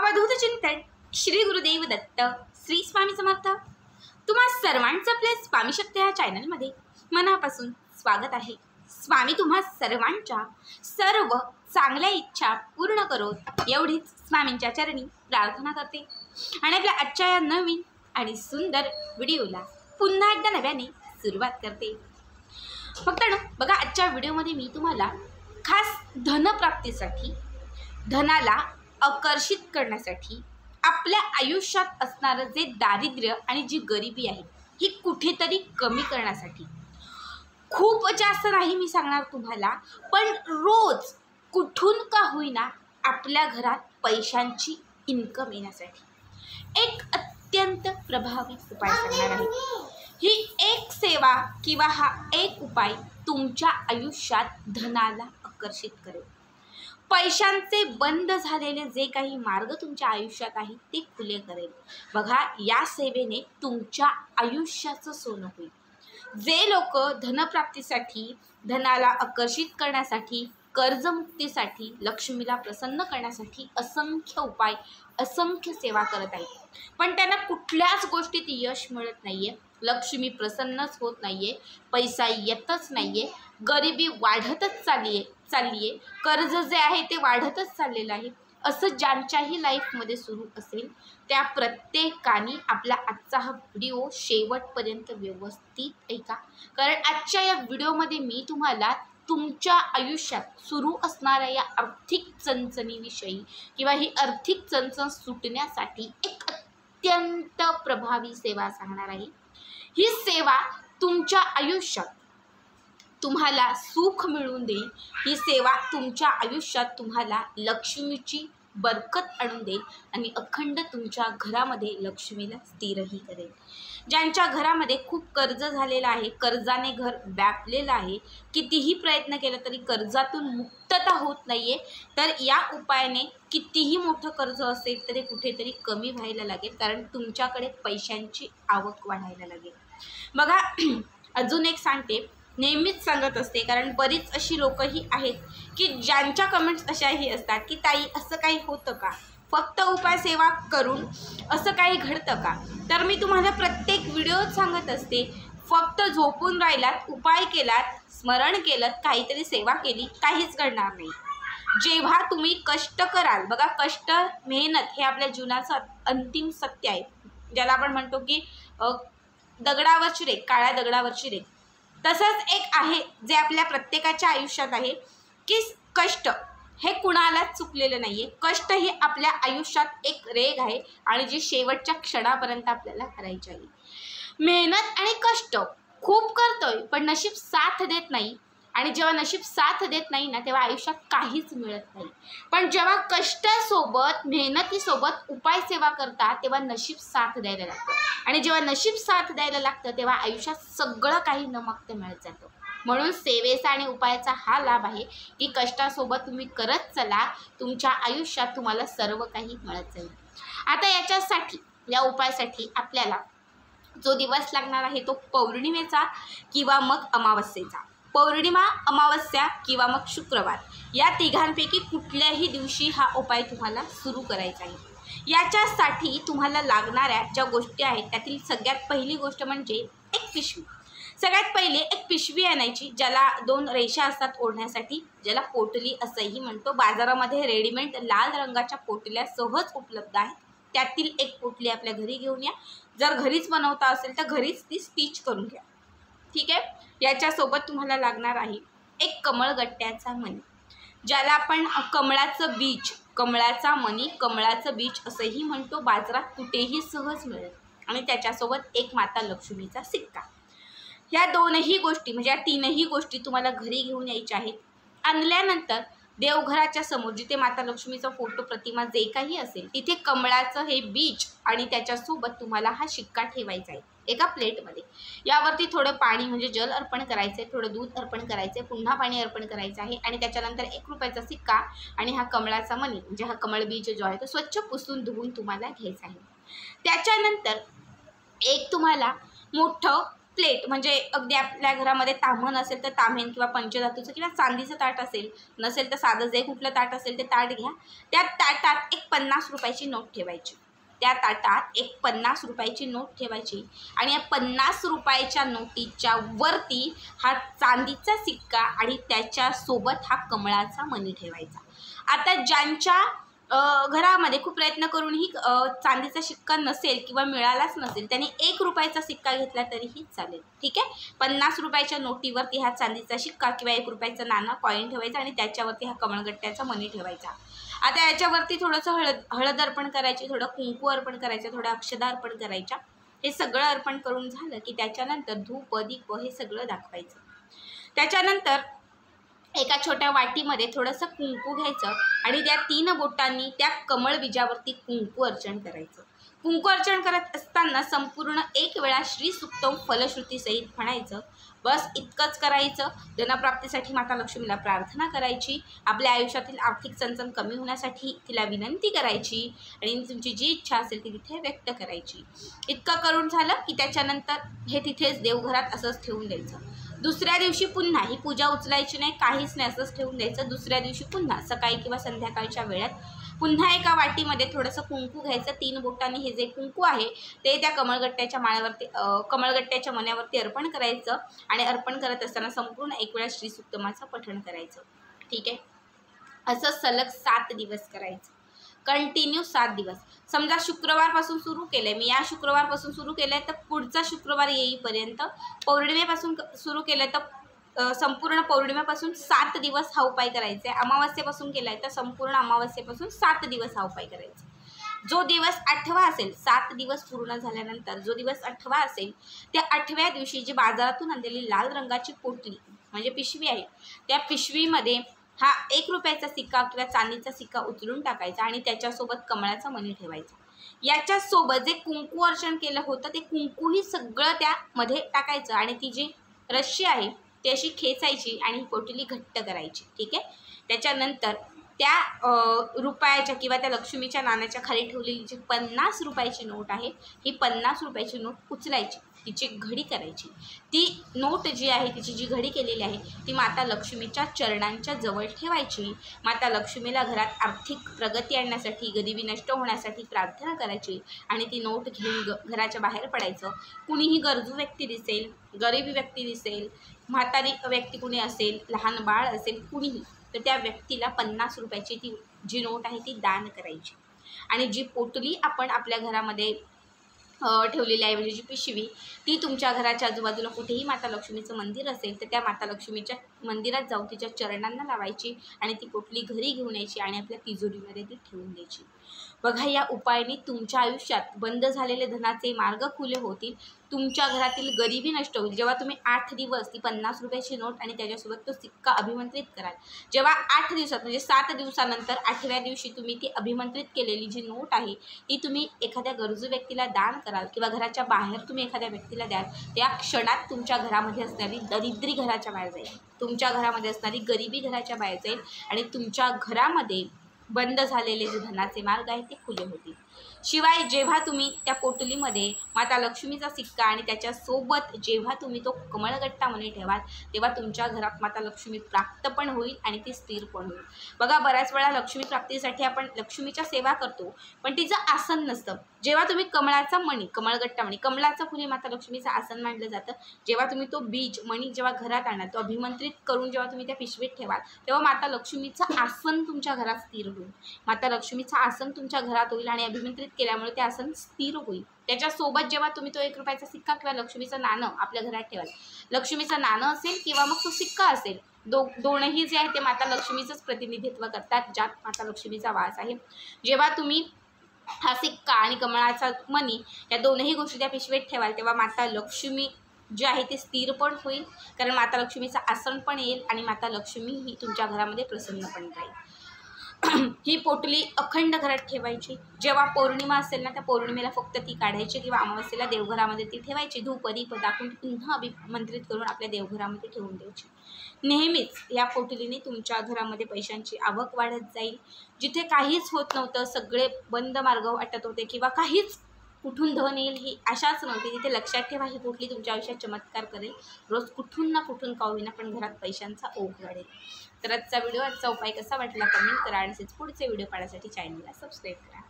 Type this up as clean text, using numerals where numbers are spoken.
अवधूत चिंतन श्री गुरुदेव दत्त श्री स्वामी समर्थ। तुम्हा सर्वांचं आपल्या स्वामी शक्ती या चॅनलमध्ये मनापासून स्वागत आहे। स्वामी तुम्हा सर्वांच्या सर्व चांगल्या इच्छा पूर्ण करो एवढीच स्वामींच्या चरणी प्रार्थना करते आणि आपल्या आजच्या या नवीन आणि सुंदर व्हिडिओला पुन्हा एकदा नव्याने सुरुवात करते। फक्त बघा, आजच्या व्हिडिओमध्ये मी तुम्हाला खास धनप्राप्तीसाठी, धनाला आकर्षित करण्यासाठी, आपल्या आयुष्यात असणारं जे दारिद्र्य आणि जी गरिबी आहे ही कुठेतरी कमी करण्यासाठी, खूप जास्त नाही मी सांगणार तुम्हाला, पण रोज कुठून का होईना आपल्या घरात पैशांची इन्कम येण्यासाठी एक अत्यंत प्रभावी उपाय सांगणार आहे। ही एक सेवा किंवा हा एक उपाय तुमच्या आयुष्यात धनाला आकर्षित करेल। पैशांचे बंद झालेले जे काही मार्ग तुमच्या आयुष्यात आहेत ते खुले करेल। बघा, या सेवेने तुमच्या आयुष्याचं सोनं होईल। जे लोक धनप्राप्तीसाठी, धनाला आकर्षित करण्यासाठी, कर्जमुक्तीसाठी, लक्ष्मीला प्रसन्न करण्यासाठी असंख्य उपाय, असंख्य सेवा करत आहेत, पण त्यांना कुठल्याच गोष्टीत यश मिळत नाहीये, लक्ष्मी प्रसन्नच होत नाहीये, पैसा येतच नाहीये, गरिबी वाढतच चालली आहे, कर्ज जे आहे ते वाढतच चाललेलं आहे। असं ज्यांच्याही लाईफमध्ये सुरू असेल त्या प्रत्येकाने आपला आजचा हा व्हिडिओ शेवटपर्यंत व्यवस्थित ऐका, कारण आजच्या या व्हिडिओमध्ये मी तुम्हाला तुमच्या आयुष्यात सुरू असणाऱ्या या आर्थिक चणचणीविषयी किंवा ही आर्थिक चणचण सुटण्यासाठी एक अत्यंत प्रभावी सेवा सांगणार आहे। ही सेवा तुमच्या आयुष्यात तुम्हाला सुख मिळवून देईल। ही सेवा तुमच्या आयुष्यात तुम्हाला लक्ष्मीची बरकत आणून देईल आणि अखंड तुमच्या घरामध्ये लक्ष्मीला स्थिरही करेल। ज्यांच्या घरामध्ये खूप कर्ज झालेलं आहे, कर्जाने घर व्यापलेलं आहे, कितीही प्रयत्न केला तरी कर्जातून मुक्तता होत नाहीये, तर या उपायाने कितीही मोठं कर्ज असेल तरी कुठेतरी कमी व्हायला लागेल, कारण तुमच्याकडे पैशांची आवक वाढायला लागेल। बघा, अजून एक सांगते, नेहमीच सांगत असते, कारण बरीच अशी लोकही आहेत की ज्यांच्या कमेंट्स अशाही असतात की ताई असं काही होतं का, फक्त उपाय सेवा करून असं काही घडतं का? तर मी तुम्हाला प्रत्येक व्हिडिओत सांगत असते, फक्त झोपून राहिलात, उपाय केलात, स्मरण केलं, काहीतरी सेवा केली, काहीच घडणार नाही। जेव्हा तुम्ही कष्ट कराल, बघा कष्ट, मेहनत हे आपल्या जीवनाचं अंतिम सत्य आहे, ज्याला आपण म्हणतो की दगडावरची रेघ, काळ्या दगडावरची रेघ। तसंच एक आहे जे आपल्या प्रत्येकाच्या आयुष्यात आहे की कष्ट हे कुणालाच चुकलेलं नाही आहे। कष्ट ही आपल्या आयुष्यात एक रेघ आहे आणि जी शेवटच्या क्षणापर्यंत आपल्याला करायची आहे। मेहनत आणि कष्ट खूप करतोय पण नशीब साथ देत नाही, आणि जेव्हा नशीब साथ देत नाही ना तेव्हा आयुष्यात काहीच मिळत नाही। पण जेव्हा कष्टासोबत, मेहनतीसोबत उपाय सेवा करतात तेव्हा नशीब साथ द्यायला लागतं, आणि जेव्हा नशीब साथ द्यायला लागतं तेव्हा आयुष्यात सगळं काही नमकते मिळत जातं। म्हणून सेवेचा आणि उपायाचा हा लाभ आहे की कष्टासोबत तुम्ही करत चला, तुमच्या आयुष्यात तुम्हाला सर्व काही मिळत जाईल। आता याच्यासाठी, या उपायासाठी आपल्याला जो दिवस लागणार आहे तो पौर्णिमेचा किंवा मग अमावस्येचा। पौर्णिमा, अमावस्या किंवा मग शुक्रवार या तिघांपैकी कुठल्याही दिवशी हा उपाय तुम्हाला सुरू करायचा आहे। याच्यासाठी तुम्हाला लागणाऱ्या ज्या गोष्टी आहेत त्यातील सगळ्यात पहिली गोष्ट म्हणजे एक पिशवी। सगळ्यात पहिले एक पिशवी आणायची, ज्याला 2 रेषा असतात ओढण्यासाठी, ज्याला पोटली असंही म्हणतो। बाजारामध्ये रेडीमेड लाल रंगाच्या पोटल्या सहज उपलब्ध आहेत, त्यातील एक पोटली आपल्या घरी घेऊन या। जर घरीच बनवता असेल तर घरीच ती स्टिच करून घ्या, ठीक आहे। याच्यासोबत तुम्हाला लागणार आहे एक कमळगट्ट्याचा मणी, ज्याला आपण कमळाचं बीज, कमळाचा मणी, कमळाचं बीज असंही म्हणतो, बाजारात कुठेही सहज मिळेल, आणि त्याच्यासोबत एक माता लक्ष्मीचा सिक्का। ह्या दोनही गोष्टी म्हणजे या तीनही गोष्टी तुम्हाला घरी घेऊन यायच्या आहेत। आणल्यानंतर देवघराच्या समोर जिथे माता लक्ष्मीचा फोटो, प्रतिमा जे काही असेल तिथे कमळाचं हे बीज आणि त्याच्यासोबत तुम्हाला हा शिक्का ठेवायचा आहे एका प्लेटमध्ये। यावरती थोडं पाणी म्हणजे जल अर्पण करायचं आहे, थोडं दूध अर्पण करायचं आहे, पुन्हा पाणी अर्पण करायचं आहे, आणि त्याच्यानंतर 1 रुपयाचा सिक्का आणि हा कमळाचा मणी म्हणजे हा कमळ बीज जो आहे तो स्वच्छ पुसून धुवून तुम्हाला घ्यायचा आहे। त्याच्यानंतर एक तुम्हाला मोठं प्लेट म्हणजे अगदी आपल्या घरामध्ये ताम्हण असेल तर ताम्हण किंवा पंचधातूचं किंवा चांदीचं ताट असेल, नसेल तर साधं जे कुठलं ताट असेल ते ताट घ्या. त्या ताटात एक 50 रुपयाची नोट ठेवायची. त्या ताटात एक 50 रुपयाची नोट ठेवायची आणि या 50 रुपयाच्या नोटीच्या वरती हा चांदीचा सिक्का आणि त्याच्यासोबत हा कमळाचा मणी ठेवायचा. आता ज्यांच्या घरामध्ये खूप प्रयत्न करूनही चांदीचा सिक्का नसेल किंवा मिळालाच नसेल त्यांनी 1 रुपयाचा सिक्का घेतला तरीही चालेल. ठीक आहे. 50 रुपयाच्या नोटीवरती हा चांदीचा सिक्का किंवा 1 रुपयाचं नाणं कॉईन ठेवायचा आणि त्याच्यावरती हा कमळगट्ट्याचा मणी ठेवायचा. आता याच्यावरती थोडंसं हळद अर्पण करायची, थोडं कुंकू अर्पण करायचं, थोडं अक्षदा अर्पण करायच्या. हे सगळं अर्पण करून झालं की त्याच्यानंतर धूप दीप हे सगळं दाखवायचं. त्याच्यानंतर एका छोट्या वाटीमध्ये थोडंसं कुंकू घ्यायचं आणि त्या 3 बोटांनी त्या कमळ बीजावरती कुंकू अर्चन करायचं. कुंकू अर्चन करत असताना संपूर्ण 1 वेळा श्री सुक्तम फलश्रुतीसहित म्हणायचं. बस इतकंच करायचं. धनप्राप्तीसाठी माता लक्ष्मीला प्रार्थना करायची, आपल्या आयुष्यातील आर्थिक चणचण कमी होण्यासाठी तिला विनंती करायची आणि तुमची जी इच्छा असेल ती तिथे व्यक्त करायची. इतकं करून झालं की त्याच्यानंतर हे तिथेच देवघरात असंच ठेवून द्यायचं. दुसऱ्या दिवशी पुन्हा ही पूजा उचलायची नाही, काहीच नाही, असंच ठेवून द्यायचं. दुसऱ्या दिवशी पुन्हा सकाळी किंवा संध्याकाळच्या वेळात पुन्हा एका वाटीमध्ये थोडंसं कुंकू घ्यायचं. 3 बोटांनी हे जे कुंकू आहे ते त्या कमळगट्ट्याच्या माळ्यावरती कमळगट्ट्याच्या मण्यावरती अर्पण करायचं आणि अर्पण करत असताना संपूर्ण 1 वेळा श्री सुक्तमाचं पठण करायचं. ठीक आहे. असं सलग 7 दिवस करायचं, कंटिन्यू 7 दिवस. समजा शुक्रवारपासून सुरू केलं मी, या शुक्रवारपासून सुरू केलं आहे तर पुढचा शुक्रवार येईपर्यंत, पौर्णिमेपासून सुरू केलं तर संपूर्ण पौर्णिमेपासून 7 दिवस हा उपाय करायचा आहे. अमावस्येपासून केला आहे तर संपूर्ण अमावस्येपासून 7 दिवस हा उपाय करायचा. जो दिवस 8वा असेल, 7 दिवस पूर्ण झाल्यानंतर जो दिवस 8वा असेल त्या 8व्या दिवशी जी बाजारातून आणलेली लाल रंगाची पोटली म्हणजे पिशवी आहे, त्या पिशवीमध्ये हा 1 रुपयाचा सिक्का किंवा चांदीचा सिक्का उचलून टाकायचा आणि त्याच्यासोबत कमळाचा मणी ठेवायचा. याच्यासोबत जे कुंकू अर्चन केलं होतं ते कुंकूही सगळं त्यामध्ये टाकायचं आणि ती जी रश्शी आहे ती अशी खेचायची आणि ही पोटली घट्ट करायची. ठीक आहे. त्याच्यानंतर त्या रुपयाच्या किंवा त्या लक्ष्मीच्या नाण्याच्या खाली ठेवलेली जी 50 रुपयाची नोट आहे, ही 50 रुपयाची नोट उचलायची, तिची घडी करायची. ती नोट जी आहे तिची जी घडी केलेली आहे ती माता लक्ष्मीच्या चरणांच्या जवळ ठेवायची. माता लक्ष्मीला घरात आर्थिक प्रगती आणण्यासाठी, गरिबी नष्ट होण्यासाठी प्रार्थना करायची आणि ती नोट घेऊन घराच्या बाहेर पडायचं. कुणीही गरजू व्यक्ती दिसेल, गरीब व्यक्ती दिसेल, म्हातारी व्यक्ती कुणी असेल, लहान बाळ असेल, कुणीही, तर त्या व्यक्तीला 50 रुपयाची ती जी नोट आहे ती दान करायची. आणि जी पोटली आपण आपल्या घरामध्ये ठेवलेली आहे म्हणजे जी पिशवी, ती तुमच्या घराच्या आजूबाजूला कुठेही माता लक्ष्मीचं मंदिर असेल तर त्या माता लक्ष्मीच्या मंदिरात जाऊन तिच्या चरणांना लावायची आणि ती पोटली घरी घेऊन यायची आणि आपल्या तिजोरीमध्ये ती ठेवून द्यायची. बघा, या उपायाने तुमच्या आयुष्यात बंद झालेले धनाचे मार्ग खुले होतील, तुमच्या घरातील गरिबी नष्ट होईल. जेव्हा तुम्ही 8 दिवस ती 50 रुपयाची नोट आणि त्याच्यासोबत तो सिक्का अभिमंत्रित कराल, जेव्हा 8 दिवसात म्हणजे 7 दिवसानंतर 8व्या दिवशी तुम्ही ती अभिमंत्रित केलेली जी नोट आहे ती तुम्ही एखाद्या गरजू व्यक्तीला दान कराल किंवा घराच्या बाहेर तुम्ही एखाद्या व्यक्तीला द्याल, त्या क्षणात तुमच्या घरामध्ये असणारी दरिद्री घराच्या बाहेर जाईल, तुमच्या घरामध्ये असणारी गरिबी घराच्या बाहेर जाईल आणि तुमच्या घरामध्ये बंद झालेले जे धनाचे मार्ग आहेत ते खुले होतील. शिवाय जेव्हा तुम्ही त्या पोटलीमध्ये माता लक्ष्मीचा सिक्का आणि त्याच्यासोबत जेव्हा तुम्ही तो कमळगट्टा मणी ठेवाल तेव्हा तुमच्या घरात माता लक्ष्मी प्राप्त पण होईल आणि ती स्थिर पण होईल. बघा, बऱ्याच वेळा लक्ष्मी प्राप्तीसाठी आपण लक्ष्मीच्या सेवा करतो पण तिचं आसन नसतं. जेव्हा तुम्ही कमळाचा मणी, कमळगट्टा मणी, कमळाचं फुले माता लक्ष्मीचं आसन मानलं जातं. जेव्हा तुम्ही तो बीज मणी जेव्हा घरात आणाल, तो अभिमंत्रित करून जेव्हा तुम्ही त्या पिशवीत ठेवाल तेव्हा माता लक्ष्मीचं आसन तुमच्या घरात स्थिर होईल. माता लक्ष्मीचं आसन तुमच्या घरात होईल आणि अभिमंत्रित केल्यामुळे ते आसन स्थिर होईल. त्याच्यासोबत जेव्हा तुम्ही तो 1 रुपयाचा सिक्का किंवा लक्ष्मीचं नाणं आपल्या घरात ठेवाल, लक्ष्मीचं नाणं असेल किंवा मग तो सिक्का असेल, दोनही जे आहे ते माता लक्ष्मीचंच प्रतिनिधित्व करतात, ज्यात माता लक्ष्मीचा वास आहे. जेव्हा तुम्ही हा सिक्का आणि कमळाचा मणी या दोनही गोष्टी त्या पिशवीत ठेवाल तेव्हा माता लक्ष्मी जे आहे ते स्थिर पण होईल, कारण माता लक्ष्मीचं आसन पण येईल आणि माता लक्ष्मी ही तुमच्या घरामध्ये प्रसन्न पण राहील. ही पोटली अखंड घरात ठेवायची. जेव्हा पौर्णिमा असेल ना त्या पौर्णिमेला फक्त ती काढायची किंवा अमावस्येला देवघरामध्ये ती ठेवायची. धूप दीप दाखवून पुन्हा अभिमंत्रित करून आपल्या देवघरामध्ये ठेवून द्यायची. नेहमीच या पोटलीने तुमच्या घरामध्ये पैशांची आवक वाढत जाईल. जिथे काहीच होत नव्हतं, सगळे बंद मार्ग वाटत होते किंवा काहीच कुठून धन येईल ही आशाच नव्हती. तिथे लक्षात ठेवा, ही कुठली तुमच्या आयुष्यात चमत्कार करेल. रोज कुठून ना कुठून का होईना पण घरात पैशांचा ओघ वाढेल. तर आजचा व्हिडिओ, आजचा उपाय कसा वाटला कमेंट करा आणि पुढचे व्हिडिओ पाहण्यासाठी चॅनलला सबस्क्राईब करा.